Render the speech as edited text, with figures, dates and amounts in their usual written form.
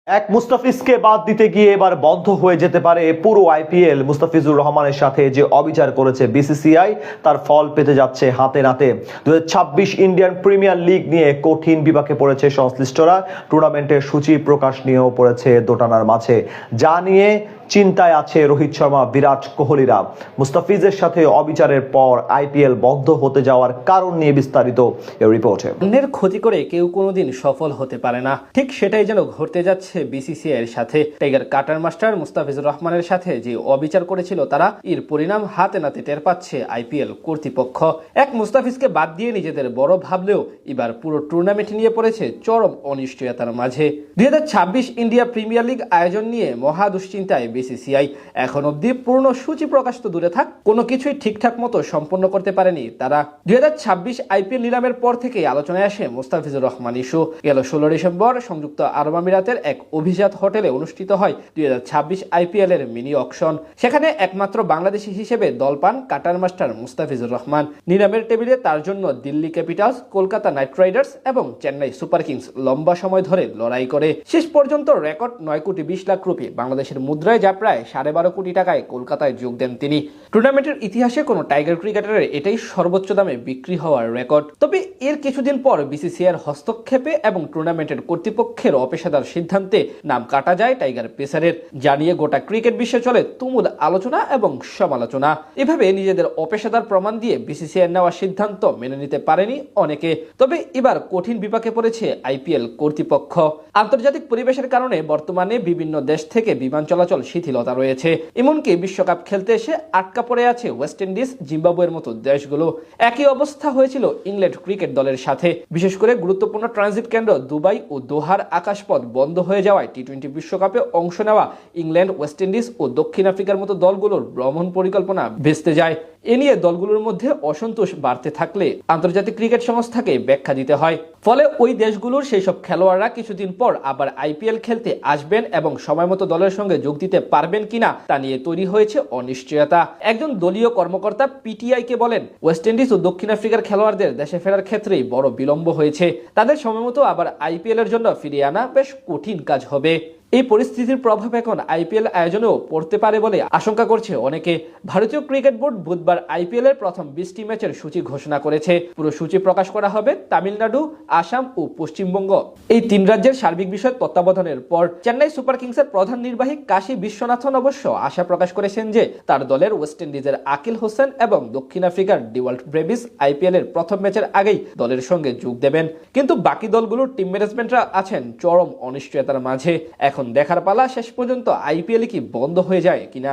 এক মুস্তাফিজকে বাদ দিতে গিয়ে এবার বন্ধ হয়ে যেতে পারে পুরো আইপিএল। মুস্তাফিজুর রহমানের সাথে যে অবিচার করেছে বিসিসিআই তার ফল পেতে যাচ্ছে হাতে নাতে। 2026 ইন্ডিয়ান প্রিমিয়ার লিগ নিয়ে কঠিন বিপাকে পড়েছে সংশ্লিষ্টরা। টুর্নামেন্টের সূচি প্রকাশ নিয়েও পড়েছে দোটানার মাঝে, যা নিয়ে চিন্তায় আছে রোহিত শর্মা, বিরাট কোহলিরা। মুস্তাফিজের সাথে অবিচারের পর আইপিএল বন্ধ হতে যাওয়ার কারণ নিয়ে বিস্তারিত এই রিপোর্টে। অন্যের ক্ষতি করে কেউ কোনোদিন সফল হতে পারে না, ঠিক সেটাই যেন ঘটতে যাচ্ছে বিসিসিআই এর সাথে। টাইগার কাটার মাস্টার মুস্তাফিজুর রহমানের সাথে যে অবিচার করেছিল তারা, এর পরিণাম হাতে নাতে টের পাচ্ছে আইপিএল কর্তৃপক্ষ। এক মুস্তাফিজকে বাদ দিয়ে নিজেদের বড় ভাবলেও এবার পুরো টুর্নামেন্ট নিয়ে পড়েছে চরম অনিশ্চয়তার মাঝে। 2026 ইন্ডিয়া প্রিমিয়ার লিগ আয়োজন নিয়ে মহা দুশ্চিন্তায় বিসিসিআই। এখন অব্দি পূর্ণ সূচি প্রকাশ তো দূরে থাক, কোনো কিছুই ঠিকঠাক মতো সম্পন্ন করতে পারেনি তারা। 2026 আইপিএল নিলামের পর থেকে আলোচনায় আসে মুস্তাফিজুর রহমান ইস্যু। গেল 16 ডিসেম্বর সংযুক্ত আরব আমিরাতের এক অভিজাত হোটেলে অনুষ্ঠিত হয় 2026 আইপিএল এর মিনি অকশন। সেখানে একমাত্র বাংলাদেশি হিসেবে দল পান কাটার মাস্টার মুস্তাফিজুর রহমান। নিলামের টেবিলে তার জন্য Delhi Capitals, Kolkata night Riders এবং চেন্নাই সুপার কিংস লম্বা সময় ধরে লড়াই করে শেষ পর্যন্ত রেকর্ড 9,20,00,000 রুপি, বাংলাদেশের মুদ্রায় যা প্রায় 12.5 কোটি টাকায় কলকাতায় যোগ দেন তিনি। টুর্নামেন্টের ইতিহাসে কোনো টাইগার ক্রিকেটারের এটাই সর্বোচ্চ দামে বিক্রি হওয়ার রেকর্ড। তবে এর কিছুদিন পর বিসিসিআইয়ের হস্তক্ষেপে এবং টুর্নামেন্টের কর্তৃপক্ষের অপেশাদার সিদ্ধান্তে নাম কাটা যায় টাইগার পেসারের, জানিয়ে গোটা ক্রিকেট বিশ্বে চলে তুমুল আলোচনা এবং সমালোচনা। এভাবে নিজেদের অপেশাদার প্রমাণ দিয়ে বিসিসিআই নেওয়া সিদ্ধান্ত মেনে নিতে পারেনি অনেকে। তবে এবার কঠিন বিপাকে পড়েছে আইপিএল কর্তৃপক্ষ। আন্তর্জাতিক পরিবেশের কারণে বর্তমানে বিভিন্ন দেশ থেকে বিমান চলাচল শিথিলতা রয়েছে। এমনকি বিশ্বকাপ খেলতে এসে আটকা পড়ে আছে ওয়েস্ট ইন্ডিজ, জিম্বাবুয়ের মতো দেশগুলো। একই অবস্থা হয়েছিল ইংল্যান্ড ক্রিকেট দলের সাথে। বিশেষ করে গুরুত্বপূর্ণ ট্রানজিট কেন্দ্র দুবাই ও দোহার আকাশপথ বন্ধ হয়ে যাওয়ায় টি-20 বিশ্বকাপে অংশ নেওয়া ইংল্যান্ড, ওয়েস্ট ইন্ডিজ ও দক্ষিণ আফ্রিকার মতো দলগুলোর ভ্রমণ পরিকল্পনা ভেস্তে যায়। এ নিয়ে দলগুলোর মধ্যে অসন্তোষ বাড়তে থাকলে আন্তর্জাতিক ক্রিকেট সংস্থাকে ব্যাখ্যা দিতে হয়। ফলে ওই দেশগুলোর সেই সব খেলোয়াড়রা কিছুদিন পর আবার আইপিএল খেলতে আসবেন এবং সময় মতো দলের সঙ্গে যোগ দিতে পারবেন কিনা তা নিয়ে তৈরি হয়েছে অনিশ্চয়তা। একজন দলীয় কর্মকর্তা পিটিআইকে বলেন, ওয়েস্ট ইন্ডিজ ও দক্ষিণ আফ্রিকার খেলোয়াড়দের দেশে ফেরার ক্ষেত্রেই বড় বিলম্ব হয়েছে। তাদের সময় মতো আবার আইপিএল এর জন্য ফিরিয়ে আনা বেশ কঠিন কাজ হবে। এই পরিস্থিতির প্রভাব এখন আইপিএল আয়োজনেও পড়তে পারে বলে আশঙ্কা করছে অনেকে। ভারতীয় ক্রিকেট বোর্ড বুধবার আইপিএল এর প্রথম 20টি ম্যাচের সূচি ঘোষণা করেছে। পুরো সূচি প্রকাশ করা হবে তামিলনাড়ু, আসাম ও পশ্চিমবঙ্গ এই 3 রাজ্যের সার্বিক বিষয় তত্ত্বাবধানের পর। চেন্নাই সুপার কিংসের প্রধান নির্বাহী কাশী বিশ্বনাথন অবশ্য আশা প্রকাশ করেছেন যে তার দলের ওয়েস্ট ইন্ডিজের আকিল হোসেন এবং দক্ষিণ আফ্রিকার ডিওয়াল্ট ব্রেভিস আইপিএল এর প্রথম ম্যাচের আগেই দলের সঙ্গে যোগ দেবেন। কিন্তু বাকি দলগুলোর টিম ম্যানেজমেন্টরা আছেন চরম অনিশ্চয়তার মাঝে। এখন দেখার পালা শেষ পর্যন্ত আইপিএল কি বন্ধ হয়ে যায় কিনা।